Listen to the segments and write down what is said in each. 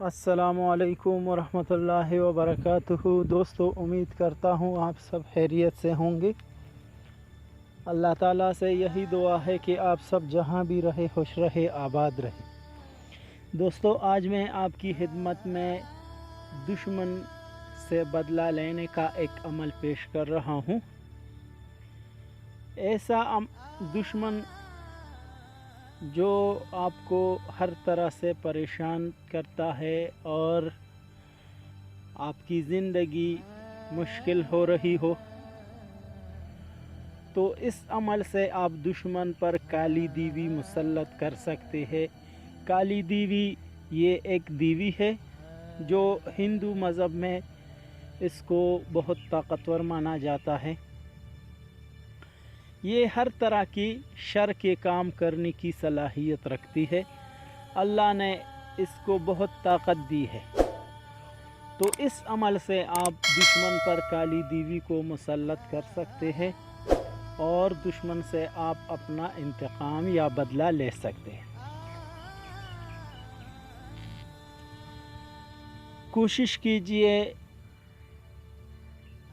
अस्सलामुअलैकुम वरहमतुल्लाहि वबरकातुहू। दोस्तों, उम्मीद करता हूँ आप सब खैरियत से होंगे। अल्लाह ताला से यही दुआ है कि आप सब जहाँ भी रहे खुश रहे आबाद रहे। दोस्तों, आज मैं आपकी खिदमत में दुश्मन से बदला लेने का एक अमल पेश कर रहा हूँ। ऐसा दुश्मन जो आपको हर तरह से परेशान करता है और आपकी ज़िंदगी मुश्किल हो रही हो, तो इस अमल से आप दुश्मन पर काली दीवी मुसल्लत कर सकते हैं। काली दीवी ये एक दीवी है जो हिंदू मज़हब में इसको बहुत ताकतवर माना जाता है। ये हर तरह की शर के काम करने की सलाहियत रखती है। अल्लाह ने इसको बहुत ताकत दी है। तो इस अमल से आप दुश्मन पर काली दीवी को मुसल्लत कर सकते हैं और दुश्मन से आप अपना इंतकाम या बदला ले सकते हैं। कोशिश कीजिए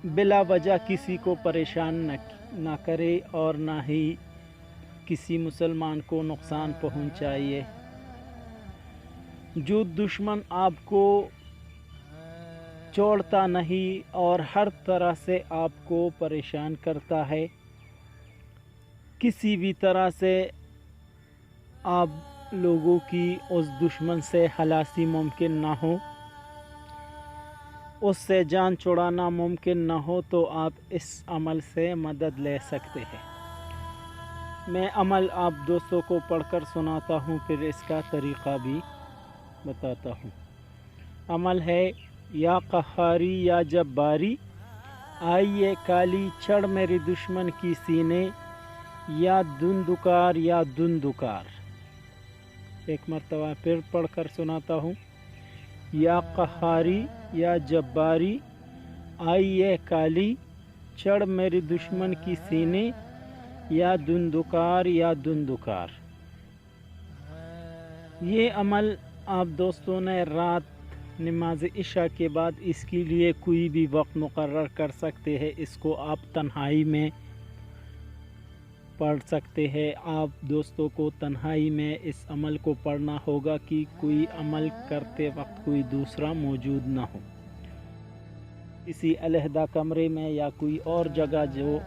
बिला वजह किसी को परेशान ना करे और ना ही किसी मुसलमान को नुकसान पहुंचाइए। जो दुश्मन आपको छोड़ता नहीं और हर तरह से आपको परेशान करता है, किसी भी तरह से आप लोगों की उस दुश्मन से खलासी मुमकिन ना हो, उससे जान छुड़ाना मुमकिन न हो, तो आप इस अमल से मदद ले सकते हैं। मैं अमल आप दोस्तों को पढ़कर सुनाता हूँ, फिर इसका तरीक़ा भी बताता हूँ। अमल है, या क़हारी या जब्बारी, आइए काली चढ़ मेरे दुश्मन की सीने, या दुंदुकार या दुंदुकार। एक मरतबा फिर पढ़कर सुनाता हूँ। या क़हारी या जब्बारी, आइए काली चढ़ मेरे दुश्मन की सीने, या दुंदुकार या दुंदुकार। ये अमल आप दोस्तों ने रात नमाज इशा के बाद इसके लिए कोई भी वक्त मुकर्रर कर सकते हैं। इसको आप तन्हाई में पढ़ सकते हैं। आप दोस्तों को तन्हाई में इस अमल को पढ़ना होगा कि कोई अमल करते वक्त कोई दूसरा मौजूद ना हो। किसी अलहदा कमरे में या कोई और जगह जो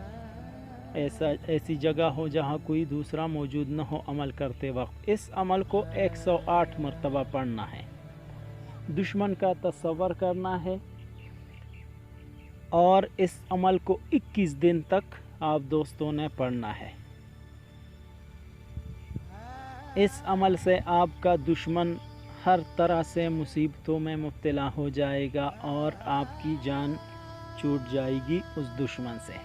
ऐसी जगह हो जहाँ कोई दूसरा मौजूद ना हो अमल करते वक्त। इस अमल को 108 मरतबा पढ़ना है। दुश्मन का तस्वर करना है और इस अमल को 21 दिन तक आप दोस्तों ने पढ़ना है। इस अमल से आपका दुश्मन हर तरह से मुसीबतों में मुब्तला हो जाएगा और आपकी जान छूट जाएगी उस दुश्मन से।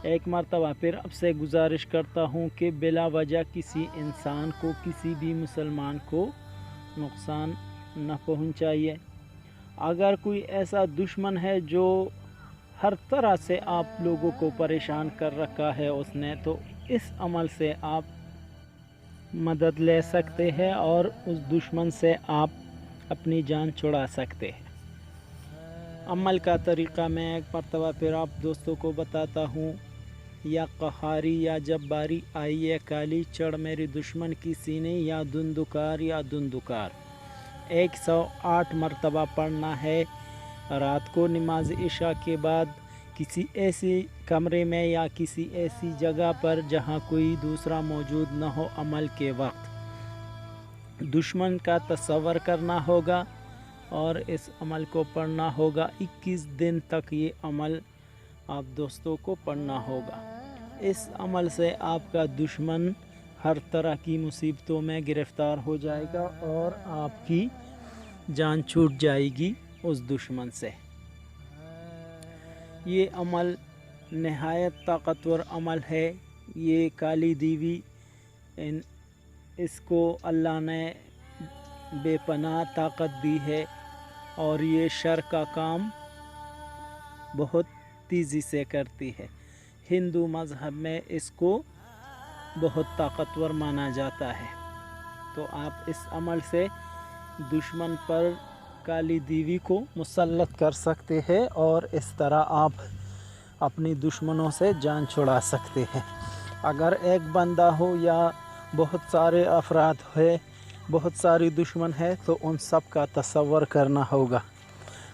एक मरतबा फिर आपसे गुजारिश करता हूँ कि बिला वजह किसी इंसान को, किसी भी मुसलमान को नुकसान न पहुँचाइए। अगर कोई ऐसा दुश्मन है जो हर तरह से आप लोगों को परेशान कर रखा है उसने, तो इस अमल से आप मदद ले सकते हैं और उस दुश्मन से आप अपनी जान छुड़ा सकते हैं। अमल का तरीक़ा मैं एक मरतबा फिर आप दोस्तों को बताता हूँ। या क़हारी या जब्बारी, आइए काली चढ़ मेरे दुश्मन की सीने, या दुंदुकार या दुंदुकार। 108 मरतबा पढ़ना है। रात को नमाज इशा के बाद किसी ऐसे कमरे में या किसी ऐसी जगह पर जहाँ कोई दूसरा मौजूद न हो अमल के वक्त दुश्मन का तस्वर करना होगा और इस अमल को पढ़ना होगा। 21 दिन तक ये अमल आप दोस्तों को पढ़ना होगा। इस अमल से आपका दुश्मन हर तरह की मुसीबतों में गिरफ़्तार हो जाएगा और आपकी जान छूट जाएगी उस दुश्मन से। ये अमल नहायत ताकतवर अमल है। ये काली दीवी इसको अल्लाह ने बेपनाह ताकत दी है और ये शर का काम बहुत तेज़ी से करती है। हिंदू मज़हब में इसको बहुत ताकतवर माना जाता है। तो आप इस अमल से दुश्मन पर काली देवी को मुसल्लत कर सकते हैं और इस तरह आप अपनी दुश्मनों से जान छुड़ा सकते हैं। अगर एक बंदा हो या बहुत सारे अफराद है, बहुत सारी दुश्मन है, तो उन सब का तसव्वुर करना होगा।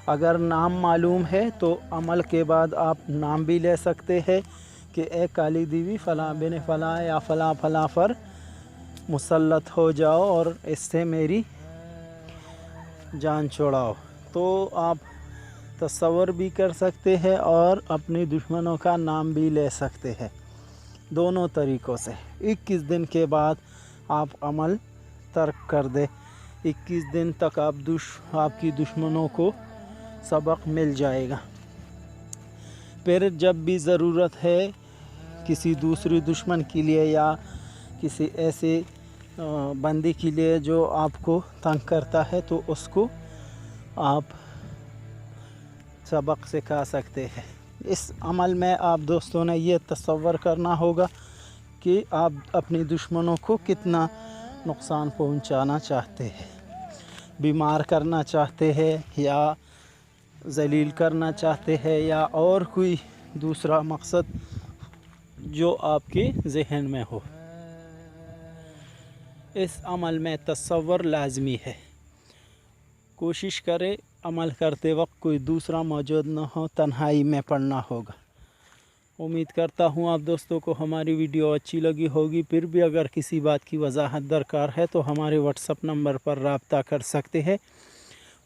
अगर नाम मालूम है तो अमल के बाद आप नाम भी ले सकते हैं कि ए काली देवी फ़लाँ बिन फ़लाँ या फ़लाँ फ़लाँ पर मुसल्लत हो जाओ और इससे मेरी जान छुड़ाओ। तो आप तसव्वुर भी कर सकते हैं और अपने दुश्मनों का नाम भी ले सकते हैं, दोनों तरीक़ों से। 21 दिन के बाद आप अमल तर्क कर दे। 21 दिन तक आपकी दुश्मनों को सबक मिल जाएगा। फिर जब भी ज़रूरत है किसी दूसरी दुश्मन के लिए या किसी ऐसे बंदी के लिए जो आपको तंग करता है, तो उसको आप सबक सिखा सकते हैं। इस अमल में आप दोस्तों ने ये तसव्वुर करना होगा कि आप अपने दुश्मनों को कितना नुकसान पहुंचाना चाहते हैं, बीमार करना चाहते हैं या ज़लील करना चाहते हैं या और कोई दूसरा मकसद जो आपके ज़हन में हो। इस अमल में तसव्वुर लाज़मी है। कोशिश करें अमल करते वक्त कोई दूसरा मौजूद न हो, तन्हाई में पढ़ना होगा। उम्मीद करता हूँ आप दोस्तों को हमारी वीडियो अच्छी लगी होगी। फिर भी अगर किसी बात की वजाहत दरकार है तो हमारे व्हाट्सएप नंबर पर राब्ता कर सकते हैं।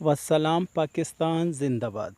वस्सलाम, पाकिस्तान जिंदाबाद।